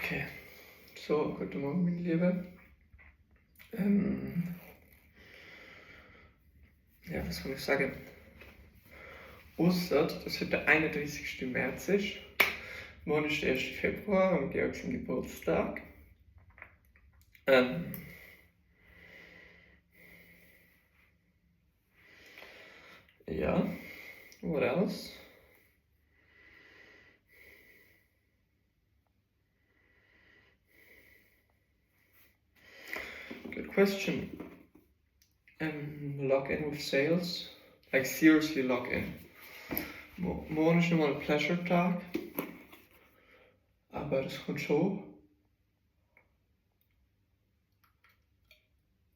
Okay, so guten Morgen, meine Liebe. Was soll ich sagen? Ausser, dass heute der 31. März ist. Morgen ist der 1. Februar, am Georg sein Geburtstag. What else? Good question. Log in with sales. Like seriously log in. Morgen ist nochmal ein Pleasure-Tag. Aber das kommt schon.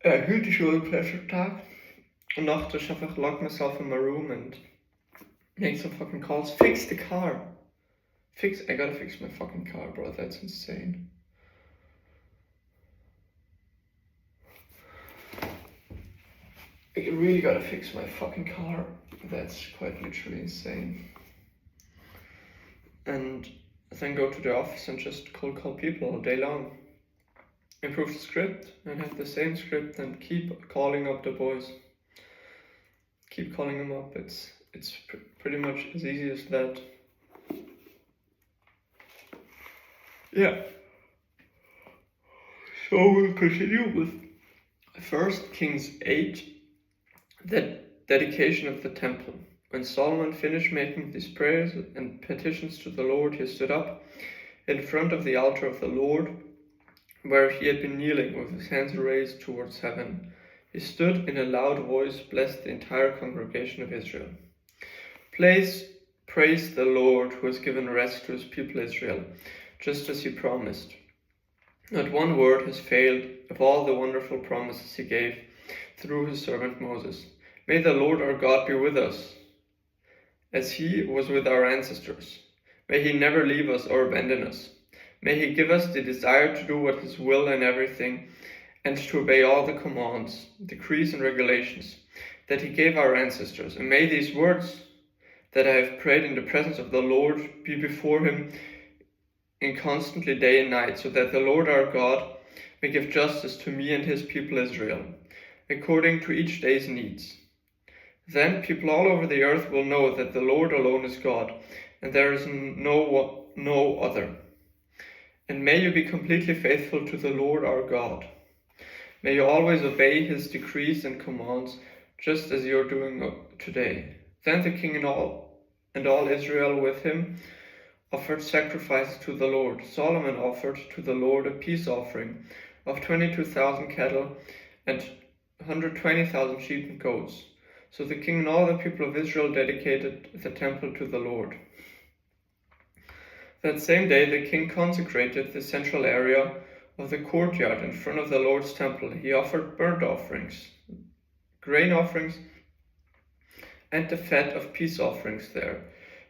Heute ist schon ein Pleasure-Tag. Und nachher just einfach lock myself in my room and make some fucking calls. Fix the car. I gotta fix my fucking car, bro. That's insane. I really gotta fix my fucking car. That's quite literally insane. And then go to the office and just cold call people all day long. Improve the script and have the same script and keep calling up the boys. Keep calling them up. It's pretty much as easy as that. Yeah. So we'll continue with 1 Kings 8, the dedication of the temple. When Solomon finished making these prayers and petitions to the Lord, he stood up in front of the altar of the Lord, where he had been kneeling with his hands raised towards heaven. He stood in a loud voice, blessed the entire congregation of Israel. Praise the Lord, who has given rest to his people Israel, just as he promised. Not one word has failed of all the wonderful promises he gave through his servant Moses. May the Lord our God be with us, as he was with our ancestors. May he never leave us or abandon us. May he give us the desire to do what his will in everything, and to obey all the commands, decrees, and regulations that he gave our ancestors. And may these words that I have prayed in the presence of the Lord be before him in constantly day and night, so that the Lord our God may give justice to me and his people Israel, according to each day's needs. Then people all over the earth will know that the Lord alone is God, and there is no other. And may you be completely faithful to the Lord our God. May you always obey his decrees and commands, just as you are doing today. Then the king and all Israel with him offered sacrifices to the Lord. Solomon offered to the Lord a peace offering of 22,000 cattle and 120,000 sheep and goats. So the king and all the people of Israel dedicated the temple to the Lord. That same day the king consecrated the central area of the courtyard in front of the Lord's temple. He offered burnt offerings, grain offerings, and the fat of peace offerings there,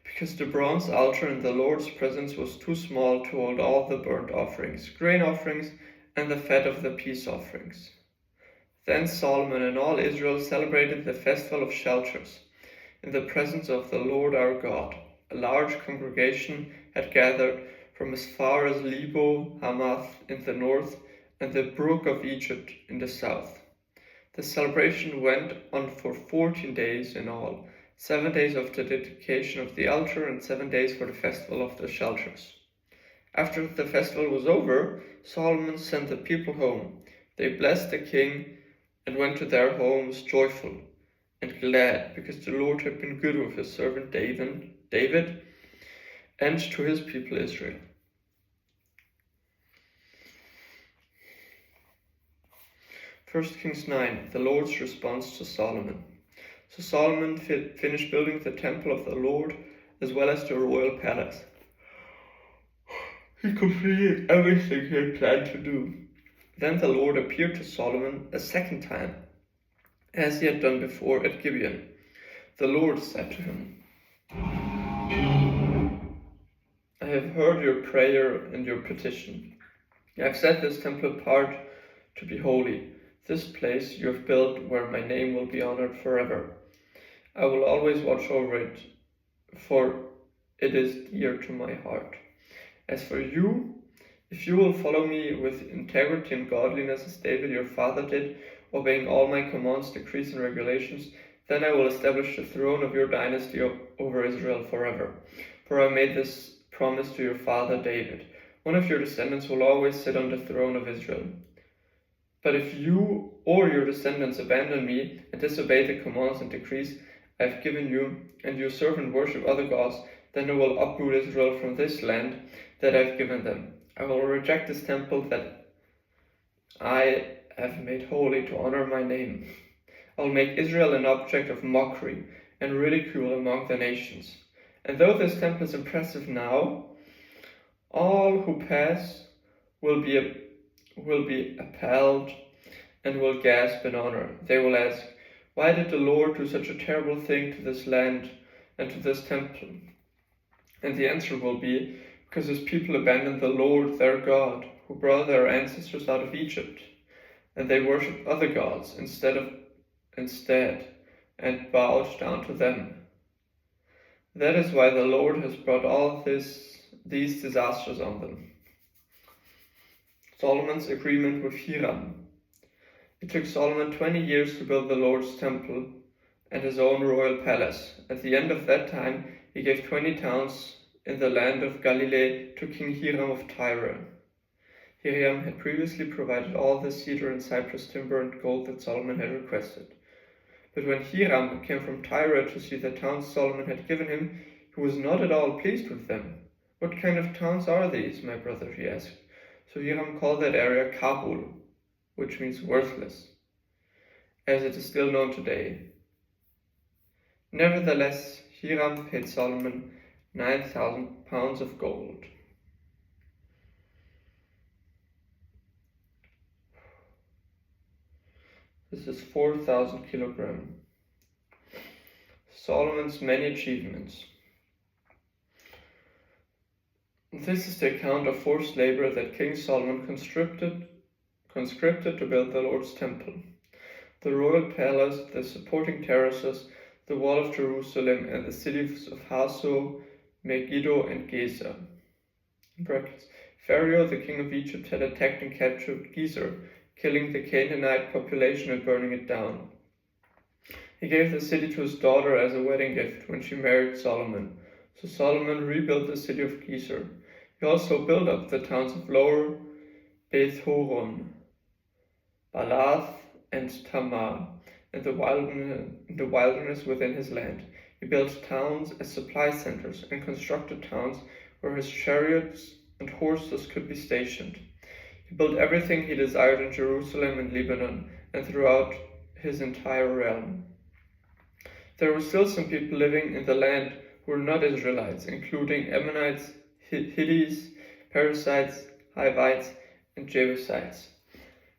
because the bronze altar in the Lord's presence was too small to hold all the burnt offerings, grain offerings, and the fat of the peace offerings. Then Solomon and all Israel celebrated the festival of shelters in the presence of the Lord our God. A large congregation had gathered from as far as Lebo Hamath in the north and the brook of Egypt in the south. The celebration went on for 14 days in all, 7 days of the dedication of the altar and 7 days for the festival of the shelters. After the festival was over, Solomon sent the people home. They blessed the king and went to their homes joyful and glad, because the Lord had been good with his servant David and to his people Israel. First Kings 9, the Lord's response to Solomon. So Solomon finished building the temple of the Lord as well as the royal palace. He completed everything he had planned to do. Then the Lord appeared to Solomon a second time, as he had done before at Gibeon. The Lord said to him, I have heard your prayer and your petition. I have set this temple apart to be holy, this place you have built where my name will be honored forever. I will always watch over it, for it is dear to my heart. As for you, If you will follow me with integrity and godliness as David your father did, obeying all my commands, decrees, and regulations, then I will establish the throne of your dynasty over Israel forever. For I made this promise to your father David. One of your descendants will always sit on the throne of Israel. But if you or your descendants abandon me and disobey the commands and decrees I have given you, and you serve and worship other gods, then I will uproot Israel from this land that I have given them. I will reject this temple that I have made holy to honor my name. I will make Israel an object of mockery and ridicule among the nations. And though this temple is impressive now, all who pass will be appalled and will gasp in honor. They will ask, why did the Lord do such a terrible thing to this land and to this temple? And the answer will be, because his people abandoned the Lord their God, who brought their ancestors out of Egypt, and they worshipped other gods instead and bowed down to them. That is why the Lord has brought all these disasters on them. Solomon's agreement with Hiram. It took Solomon 20 years to build the Lord's temple and his own royal palace. At the end of that time, he gave 20 towns in the land of Galilee to King Hiram of Tyre. Hiram had previously provided all the cedar and cypress timber and gold that Solomon had requested. But when Hiram came from Tyre to see the towns Solomon had given him, he was not at all pleased with them. What kind of towns are these, my brother? He asked. So Hiram called that area Kabul, which means worthless, as it is still known today. Nevertheless, Hiram paid Solomon 9,000 pounds of gold. This is 4,000 kilograms. Solomon's many achievements. This is the account of forced labor that King Solomon conscripted to build the Lord's temple. The royal palace, the supporting terraces, the wall of Jerusalem, and the cities of Hazor, Megiddo, and Gezer. Pharaoh, the king of Egypt, had attacked and captured Gezer, killing the Canaanite population and burning it down. He gave the city to his daughter as a wedding gift when she married Solomon. So Solomon rebuilt the city of Gezer. He also built up the towns of Lower Beth Horon, Balath, and Tamar, in the wilderness within his land. He built towns as supply centers and constructed towns where his chariots and horses could be stationed. He built everything he desired in Jerusalem and Lebanon and throughout his entire realm. There were still some people living in the land who were not Israelites, including Ammonites, Hittites, Perizzites, Hivites, and Jebusites.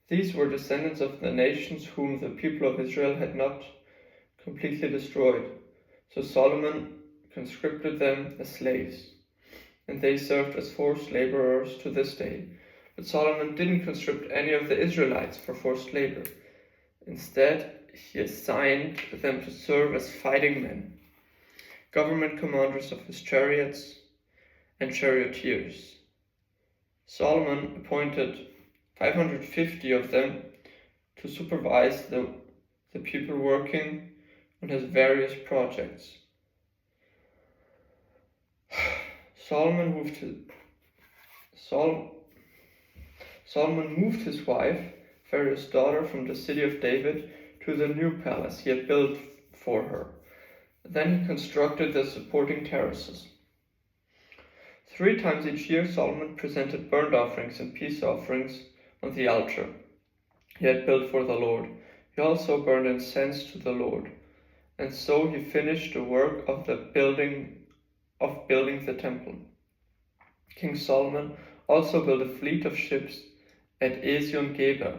These were descendants of the nations whom the people of Israel had not completely destroyed. So Solomon conscripted them as slaves, and they served as forced laborers to this day. But Solomon didn't conscript any of the Israelites for forced labor. Instead, he assigned them to serve as fighting men, government commanders of his chariots and charioteers. Solomon appointed 550 of them to supervise the people working on his various projects. Solomon moved his wife, Pharaoh's daughter, from the city of David to the new palace he had built for her. Then he constructed the supporting terraces. 3 times each year Solomon presented burnt offerings and peace offerings on the altar he had built for the Lord. He also burned incense to the Lord. And so he finished the work of building the temple. King Solomon also built a fleet of ships at Ezion-Geber,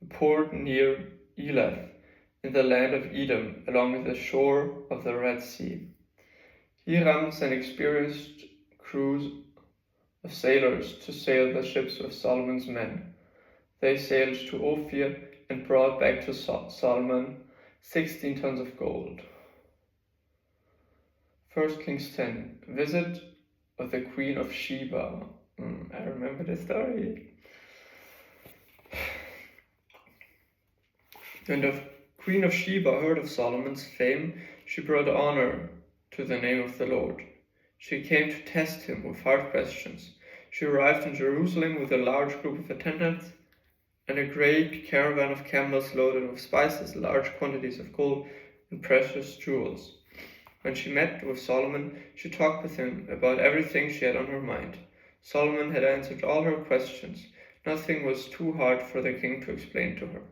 a port near Elath, in the land of Edom, along the shore of the Red Sea. Hiram sent experienced crews of sailors to sail the ships with Solomon's men. They sailed to Ophir and brought back to Solomon 16 tons of gold. 1 Kings 10. Visit of the Queen of Sheba. I remember the story. When the Queen of Sheba heard of Solomon's fame, she brought honor to the name of the Lord. She came to test him with hard questions. She arrived in Jerusalem with a large group of attendants and a great caravan of camels loaded with spices, large quantities of gold, and precious jewels. When she met with Solomon, she talked with him about everything she had on her mind. Solomon had answered all her questions. Nothing was too hard for the king to explain to her.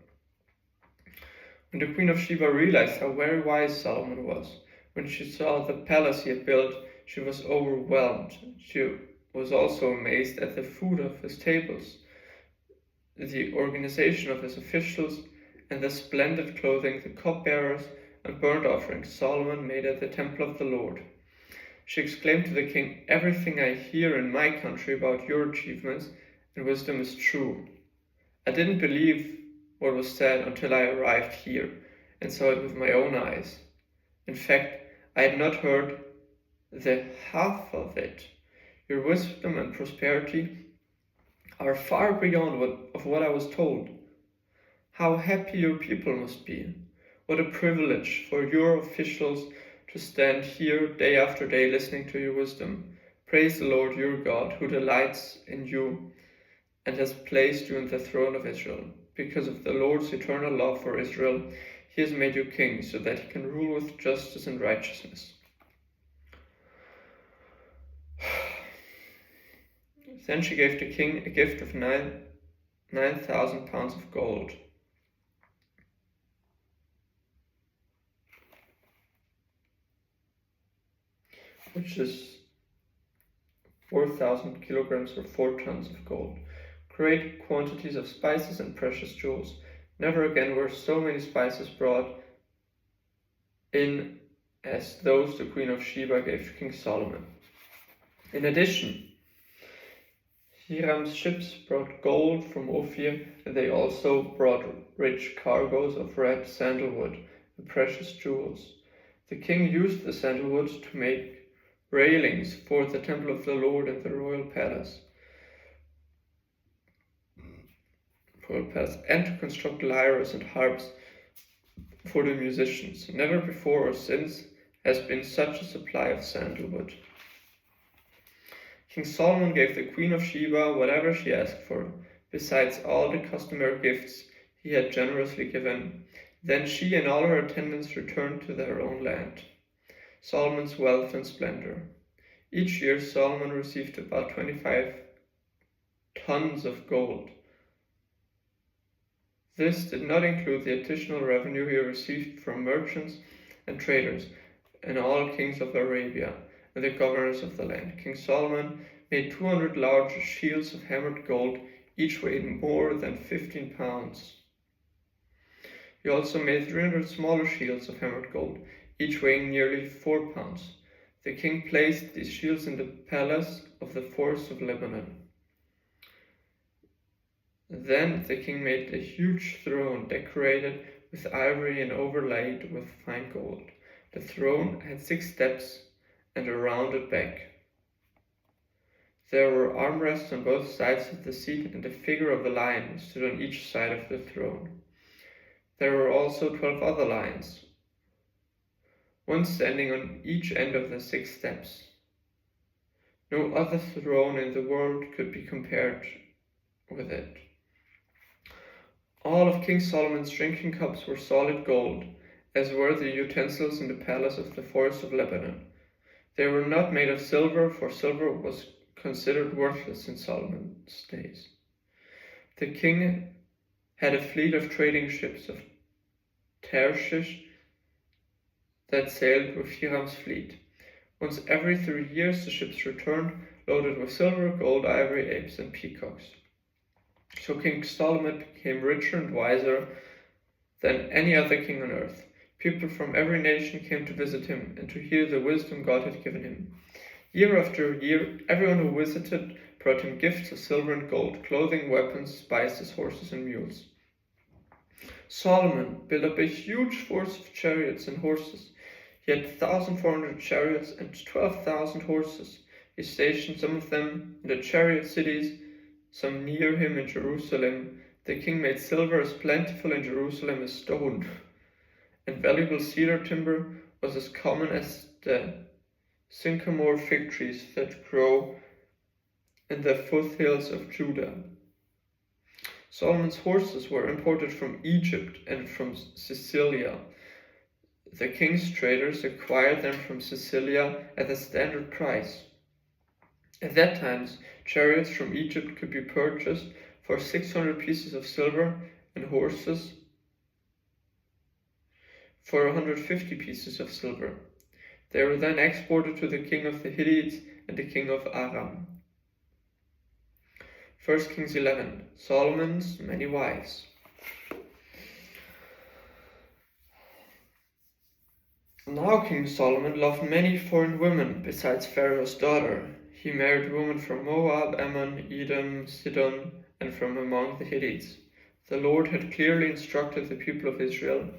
When the Queen of Sheba realized how very wise Solomon was, when she saw the palace he had built, she was overwhelmed. She was also amazed at the food of his tables, the organization of his officials, and the splendid clothing, the cupbearers, and burnt offerings Solomon made at the temple of the Lord. She exclaimed to the king, "Everything I hear in my country about your achievements and wisdom is true. I didn't believe what was said until I arrived here and saw it with my own eyes. In fact, I had not heard the half of it. Your wisdom and prosperity are far beyond what I was told. How happy your people must be. What a privilege for your officials to stand here day after day listening to your wisdom. Praise the Lord your God, who delights in you and has placed you on the throne of Israel. Because of the Lord's eternal love for Israel, he has made you king so that he can rule with justice and righteousness." Then she gave the king a gift of 9,000 pounds of gold. Which is 4,000 kilograms or 4 tons of gold. Great quantities of spices and precious jewels. Never again were so many spices brought in as those the Queen of Sheba gave to King Solomon. In addition, Hiram's ships brought gold from Ophir, and they also brought rich cargoes of red sandalwood and precious jewels. The king used the sandalwood to make railings for the temple of the Lord and the royal palace, and to construct lyres and harps for the musicians. Never before or since has been such a supply of sandalwood. King Solomon gave the Queen of Sheba whatever she asked for, besides all the customary gifts he had generously given. Then she and all her attendants returned to their own land. Solomon's wealth and splendor. Each year Solomon received about 25 tons of gold. This did not include the additional revenue he received from merchants and traders and all kings of Arabia and the governors of the land. King Solomon made 200 large shields of hammered gold, each weighed more than 15 pounds. He also made 300 smaller shields of hammered gold, each weighing nearly 4 pounds. The king placed these shields in the palace of the Forest of Lebanon. Then the king made a huge throne decorated with ivory and overlaid with fine gold. The throne had 6 steps and a rounded back. There were armrests on both sides of the seat, and the figure of a lion stood on each side of the throne. There were also 12 other lions, one standing on each end of the 6 steps. No other throne in the world could be compared with it. All of King Solomon's drinking cups were solid gold, as were the utensils in the palace of the Forest of Lebanon. They were not made of silver, for silver was considered worthless in Solomon's days. The king had a fleet of trading ships of Tarshish that sailed with Hiram's fleet. Once every 3 years the ships returned, loaded with silver, gold, ivory, apes, and peacocks. So King Solomon became richer and wiser than any other king on earth. People from every nation came to visit him and to hear the wisdom God had given him. Year after year, everyone who visited brought him gifts of silver and gold, clothing, weapons, spices, horses, and mules. Solomon built up a huge force of chariots and horses. He had 1,400 chariots and 12,000 horses. He stationed some of them in the chariot cities, some near him in Jerusalem. The king made silver as plentiful in Jerusalem as stone, and valuable cedar timber was as common as the sycamore fig trees that grow in the foothills of Judah. Solomon's horses were imported from Egypt and from Sicilia. The king's traders acquired them from Sicilia at a standard price. At that time, chariots from Egypt could be purchased for 600 pieces of silver and horses for 150 pieces of silver. They were then exported to the king of the Hittites and the king of Aram. 1 Kings 11. Solomon's many wives. Now King Solomon loved many foreign women besides Pharaoh's daughter. He married women from Moab, Ammon, Edom, Sidon, and from among the Hittites. The Lord had clearly instructed the people of Israel,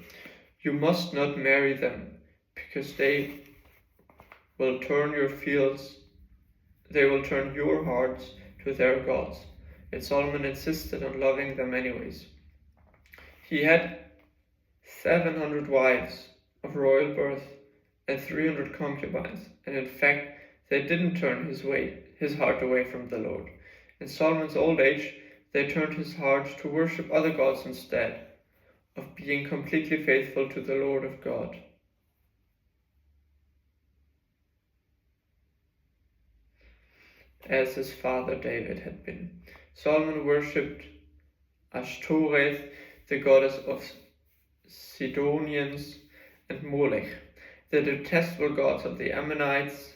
"You must not marry them, because they will turn your hearts to their gods." Yet Solomon insisted on loving them anyways. He had 700 wives of royal birth and 300 concubines, and in fact they didn't turn his heart away from the Lord. In Solomon's old age, they turned his heart to worship other gods instead of being completely faithful to the Lord of God. As his father David had been. Solomon worshipped Ashtoreth, the goddess of Sidonians, and Molech, the detestable gods of the Ammonites.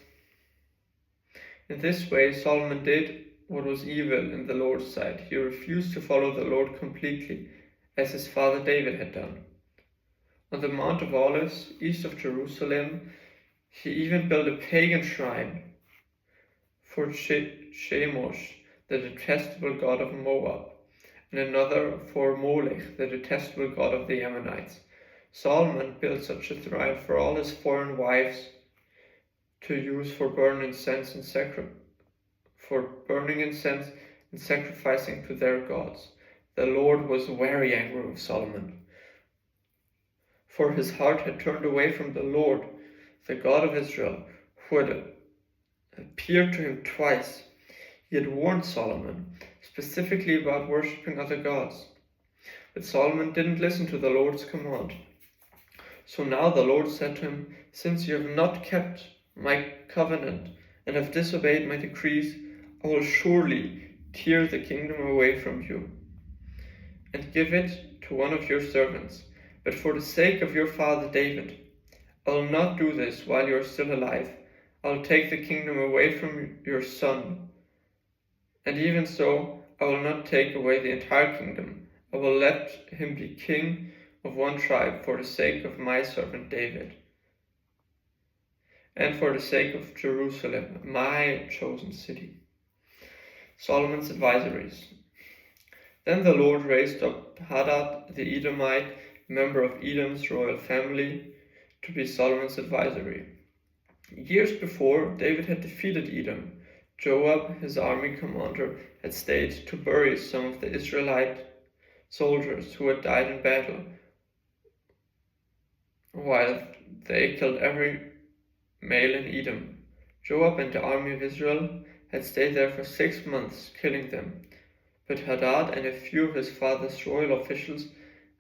In this way, Solomon did what was evil in the Lord's sight. He refused to follow the Lord completely, as his father David had done. On the Mount of Olives, east of Jerusalem, he even built a pagan shrine for Chemosh, the detestable god of Moab, and another for Molech, the detestable god of the Ammonites. Solomon built such a shrine for all his foreign wives to use for burning incense and sacrificing to their gods. The Lord was very angry with Solomon, for his heart had turned away from the Lord, the God of Israel, who had appeared to him twice. He had warned Solomon specifically about worshipping other gods. But Solomon didn't listen to the Lord's command. So now the Lord said to him, "Since you have not kept my covenant and have disobeyed my decrees, I will surely tear the kingdom away from you and give it to one of your servants. But for the sake of your father David, I will not do this while you are still alive. I will take the kingdom away from your son. And even so, I will not take away the entire kingdom. I will let him be king of one tribe for the sake of my servant David, and for the sake of Jerusalem, my chosen city." Solomon's advisories. Then the Lord raised up Hadad the Edomite, member of Edom's royal family, to be Solomon's advisory. Years before, David had defeated Edom. Joab, his army commander, had stayed to bury some of the Israelite soldiers who had died in battle, while they killed every male in Edom. Joab and the army of Israel had stayed there for 6 months, killing them. But Hadad and a few of his father's royal officials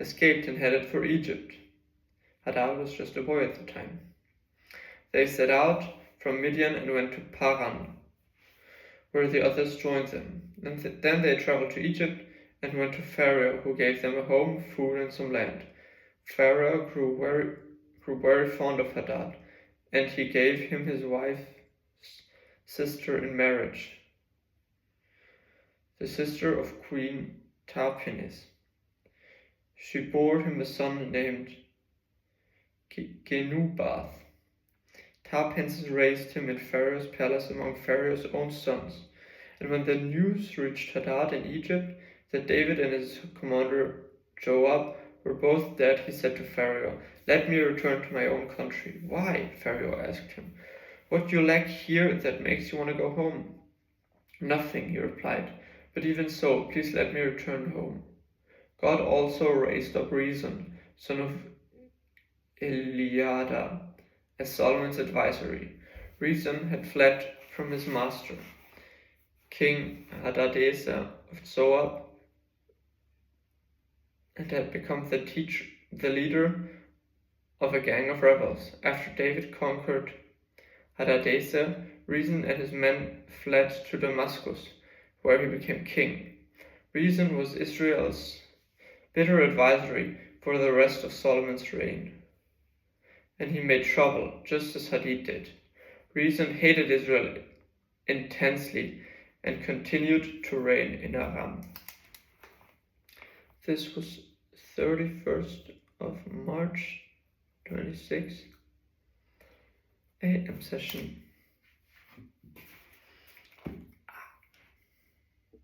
escaped and headed for Egypt. Hadad was just a boy at the time. They set out from Midian and went to Paran, where the others joined them. Then they traveled to Egypt and went to Pharaoh, who gave them a home, food, and some land. Pharaoh grew very fond of Hadad, and he gave him his wife's sister in marriage, the sister of Queen Tahpenes. She bore him a son named Genubath. Tahpenes raised him in Pharaoh's palace among Pharaoh's own sons. And when the news reached Hadad in Egypt that David and his commander Joab were both dead, he said to Pharaoh, "Let me return to my own country." "Why?" Pharaoh asked him. What do you lack here that makes you want to go home? Nothing, he replied, but even so, please let me return home. God also raised up Rezon, son of Eliada, as Solomon's advisor. Rezon had fled from his master, King Hadadezer of Zoab, and had become the leader of a gang of rebels. After David conquered Hadadezer, Rezon and his men fled to Damascus, where he became king. Rezon was Israel's bitter advisory for the rest of Solomon's reign, and he made trouble just as Hadad did. Rezon hated Israel intensely and continued to reign in Aram. This was 31st of March 26 AM session.